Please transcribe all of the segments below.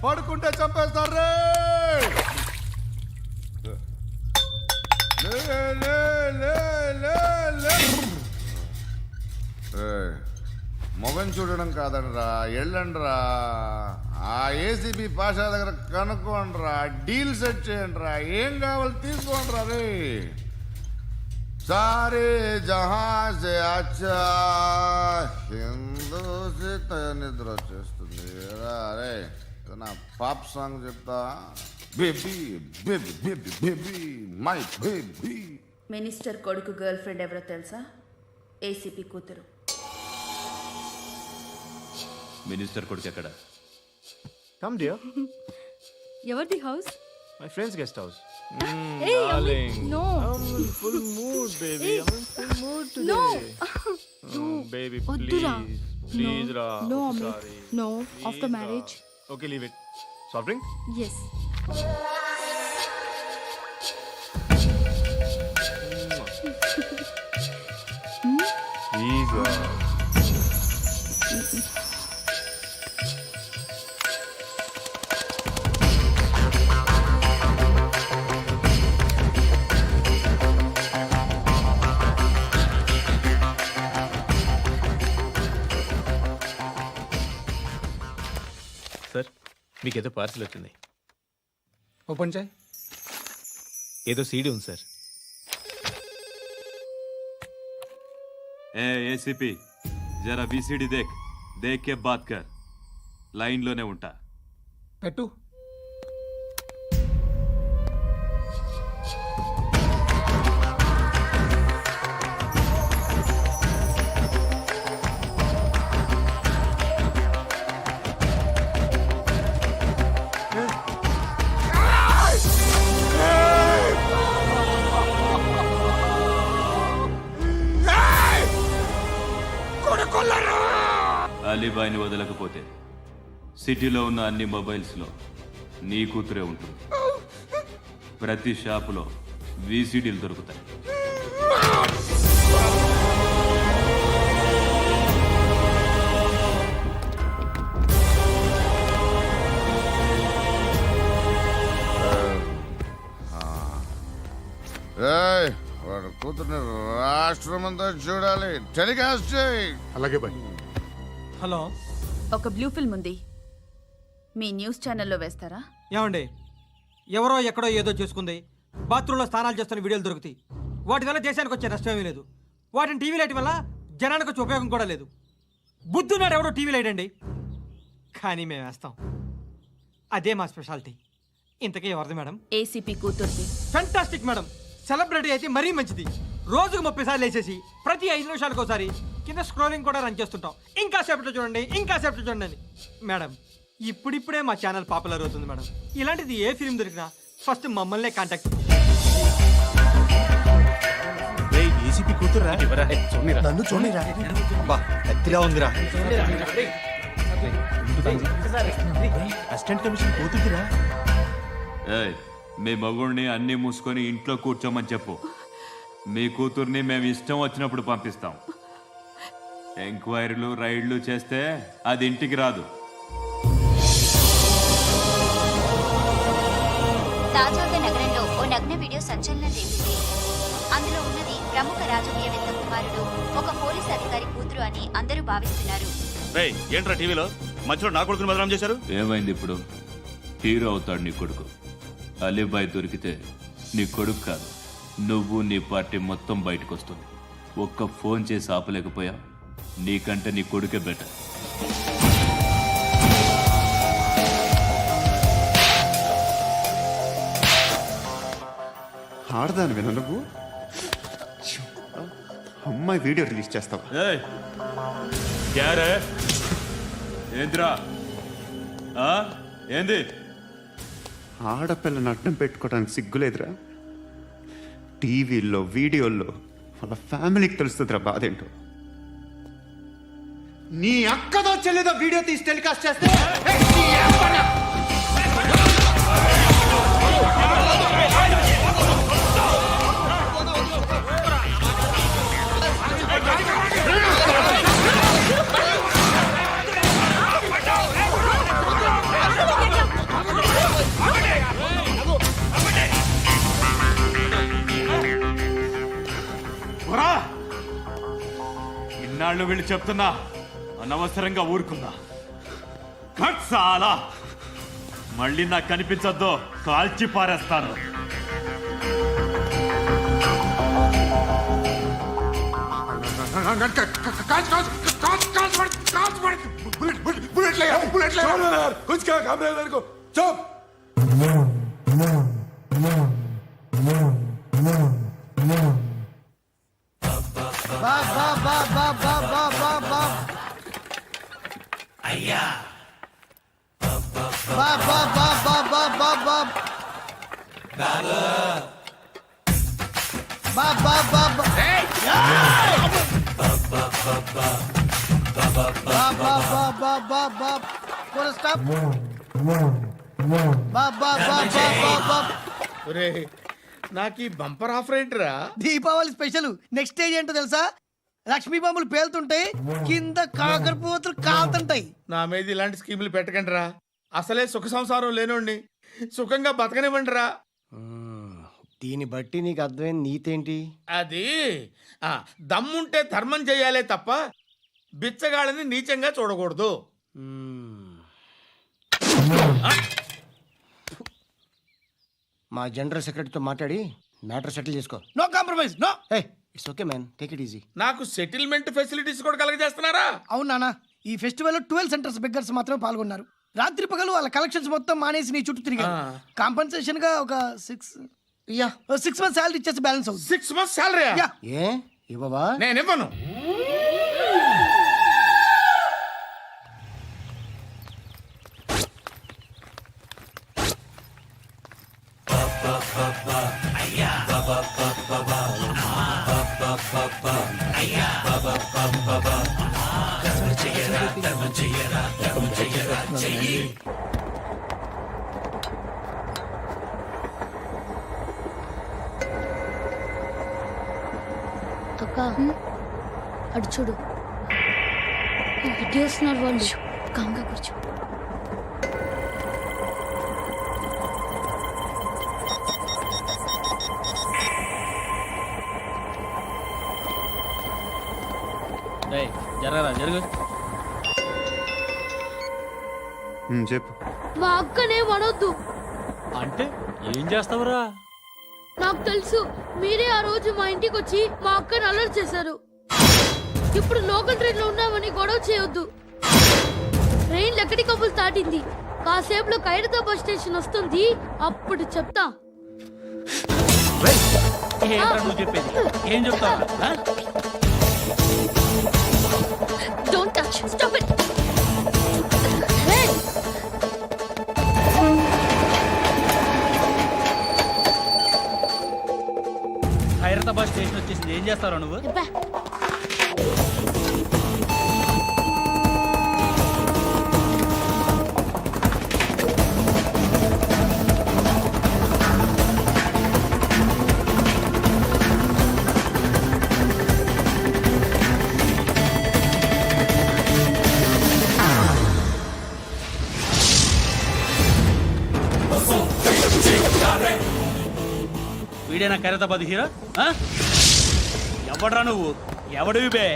పడుకుంటే చంపేస్తారు రే. మొగం చూడడం కాదండ్రా, వెళ్ళండ్రా. ఆ ఏసీబీ పాషా దగ్గర కనుక్కోండ్రా, డీల్ సెట్ చేయండిరా, ఏం కావాలి తీసుకోండిరా రే. సారే జహా సే అచ్చా హిందూ సే నిద్ర వచ్చేస్తుంది రే. నా పాప్ సాంగ్ చెప్తా. Baby baby baby baby my baby. Minister కొడుకు గర్ల్ ఫ్రెండ్ ఎవరో తెలుసా? ఏసీపీ కూతురు. మినిస్టర్ కొడుకు ఎక్కడ? Come dear. ఎవరిది house? My friend's guest house. Hey, Darling. no. I'm in full mood, baby. Hey. I'm in full mood today. No. Baby, వద్దురా. please. Please, Ra. No, I'm Amit. sorry. No. Please, After Ra. marriage. Okay, leave it. Soft drink? Yes. Please, Ra. Sir, మీకేదో parcel వచ్చింది. Open చేయి. ఏదో CD ఉంది sir. ACP జరా BCD దేక్ కే బాత్ కర్. లైన్లోనే ఉంటా. పెట్టు. అలీబాయిని వదలకపోతే సిటీలో ఉన్న అన్ని మొబైల్స్లో నీ కూతురే ఉంటుంది. ప్రతి షాపులో వీసీడీలు దొరుకుతాయి. వాడు కూతుర్ని రాష్ట్రం అంతా చూడాలి. టెలికాస్ట్ చేయి. అలాగే బాయ్. హలో, ఒక బ్లూ ఫిల్మ్ ఉంది, మీ న్యూస్ ఛానల్లో వేస్తారా? ఏమండి, ఎవరో ఎక్కడో ఏదో చేసుకుంది, బాత్రూంలో స్నానాలు చేస్తున్న వీడియోలు దొరుకుతాయి. వాటి వల్ల దేశానికి వచ్చే నష్టమేమీ లేదు. వాటిని టీవీ లైట్ వల్ల జనానికి వచ్చే ఉపయోగం కూడా లేదు. బుద్ధున్నాడు ఎవడో టీవీ లైట్ అండి, కానీ మేము వేస్తాం. అదే మా స్పెషాలిటీ. ఇంతకీ ఎవరిది మేడం? ఏసీపీ కూతుర్ది. Fantastic madam. సెలబ్రిటీ అయితే మరీ మంచిది. రోజుకు 30 సార్లు వేసేసి ప్రతి 5 నిమిషాలకు ఒకసారి కింద స్క్రోలింగ్ కూడా రన్ చేస్తుంటాం. ఇంకా సేపట్లో చూడండి, ఇంకా సేపట్లో చూడండి అని. మేడం, ఇప్పుడిప్పుడే మా ఛానల్ పాపులర్ అవుతుంది మేడం. ఇలాంటిది ఏ ఫిల్మ్ దొరికినా ఫస్ట్ మమ్మల్నే కాంటాక్ట్. ఏసీపీ కూతురా? నన్ను చూడరా. బా కత్తిలా ఉందిరా. Assistant commission కూతురురా. మీ మగుడిని అన్నీ మూసుకొని ఇంట్లో కూర్చోమని చెప్పు. మీ కూతుర్ని మేము ఇష్టం వచ్చినప్పుడు పంపిస్తాం. ఎంక్వైరీలు రైడ్లు చేస్తే అది ఇంటికి రాదు. తాజాగా నగరంలో ఓ నగ్న వీడియో సంచలనం రేపింది. అందులో ఉన్నది ప్రముఖ రాజకీయవేత్త కుమారుడు, ఒక పోలీస్ అధికారి కూతురు అని అందరూ భావిస్తున్నారు. ఏంట్రా టీవీలో మధ్యలో నా కొడుకుని బదనాం చేశారు? ఏమైంది ఇప్పుడు? హీరో అవుతాడు నీ కొడుకు. అలీబాయ్ దొరికితే నీ కొడుకు కాదు, నువ్వు నీ పార్టీ మొత్తం బయటకు వస్తుంది. ఒక్క ఫోన్ చేసి ఆపలేకపోయా, నీకంటే నీ కొడుకే బెటర్. ఆడదాని నువ్వు అమ్మాయి వీడియో రిలీజ్ చేస్తావా? ఏంద్రా ఏంది? ఆడపిల్లని అడ్డం పెట్టుకోవడానికి సిగ్గులేదురా? టీవీల్లో వీడియోల్లో వాళ్ళ ఫ్యామిలీకి తెలుస్తుందిరా బాధేంటో. నీ అక్కదో చెల్లిదో వీడియో తీసి టెలికాస్ట్ చేస్తే ఇన్నాళ్ళు వీళ్ళు చెప్తున్నా అనవసరంగా ఊరుకుందా చాలా మళ్ళీ నాకు కనిపించొద్దు, కాల్చి పారేస్తాను. నాకు ఈ బంపర్ ఆఫర్ ఏంటిరా? దీపావళి స్పెషల్ నెక్స్ట్ స్టేజ్ ఏంటో తెలుసా? లక్ష్మీ బాంబులు పేలుతుంటాయి, కింద కాకరపువ్వుతులు కాలుతుంటాయి. నా మీద ఇలాంటి స్కీములు పెట్టకండి రా. అసలే సుఖ సంసారం లేనోడిని సుఖంగా బతకనివ్వండి రా. దీన్ని బట్టి నీకు అర్థమైన నీతేంటి? అది దమ్ముంటే ధర్మం చెయ్యాలే తప్ప బిచ్చగాళ్ళని నీచంగా చూడకూడదు. మా జనరల్ సెక్రటరీతో మాట్లాడి మ్యాటర్ సెటిల్ చేసుకో. No compromise, no. It's okay man, take it easy. నాకు సెటిల్మెంట్ ఫెసిలిటీస్ కూడా కలగజేస్తున్నారా? అవును నాన్న, ఈ ఫెస్టివల్ 12 సెంటర్స్ బెగ్గర్స్ మాత్రమే పాల్గొన్నారు. రాత్రి పగలు వాళ్ళ కలెక్షన్స్ మొత్తం మానేసి నీ చుట్టూ తిరిగారు. కాంపన్సేషన్ గా ఒక 6 మంత్స్ సాలరీ ఇచ్చేసి బ్యాలెన్స్ అవుతుంది. 6 months సాలరీ ఏ ఇవ్వవా? నేను ఇవ్వను. అక్క అటు చూడు, ఇటు వస్తున్నారు వాళ్ళు. కాంగా కూర్చో. జరగరా జరుగు. చెప్పు. మా అక్కనే వడొద్దు అంటే ఏం చేస్తావురా? నాకు తెలుసు, మీరే ఆ రోజు మా ఇంటికి వచ్చి మా అక్కని అలర్ట్ చేశారు. ఇప్పుడు లోకల్ ట్రైన్ లో ఉన్నామని గొడవ చేయొద్దు. ట్రైన్ ఎక్కడి కబులు దాటింది. కాసేపులో ఖైరతాబాద్ స్టేషన్ వస్తుంది, అప్పుడు చెప్తా. ఏం చెప్తావు? Don't touch. Stop it. Khairatabad station వచ్చేసింది, ఏం చేస్తారా నువ్వు? వీడేనా ఖైరతాబాద్ హీరో? ఎవడ్రా నువ్వు? ఎవడివి బే?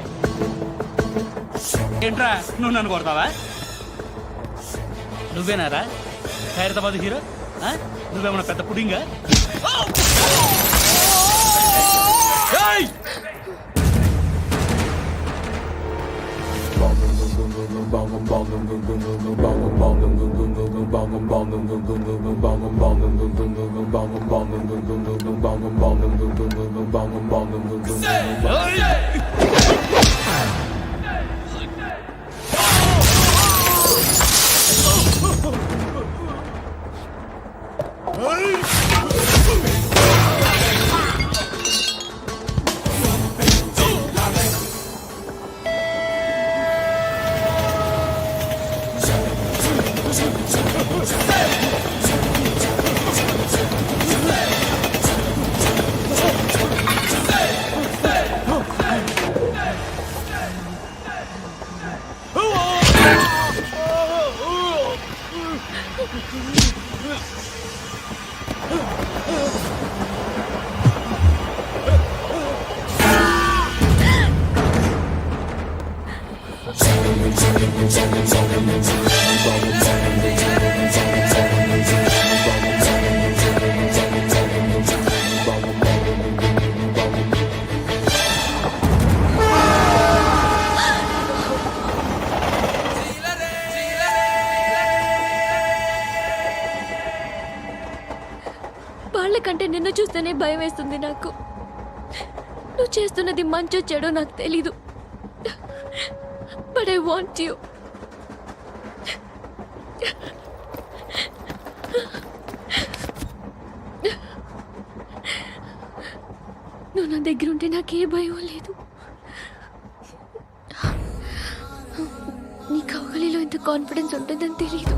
ఏంట్రా నువ్వు నన్ను కొడతావా? నువ్వేనారా ఖైరతాబాద్ హీరో? నువ్వేమన్నా పెద్ద పుడింగా? చూస్తేనే భయం వేస్తుంది నాకు. నువ్వు చేస్తున్నది మంచో చెడో నాకు తెలీదు, బట్ ఐ వాంట్ యూ. నువ్వు నా దగ్గర ఉంటే నాకే భయం లేదు. నీ కౌగలిలో ఇంత కాన్ఫిడెన్స్ ఉంటుందని తెలీదు.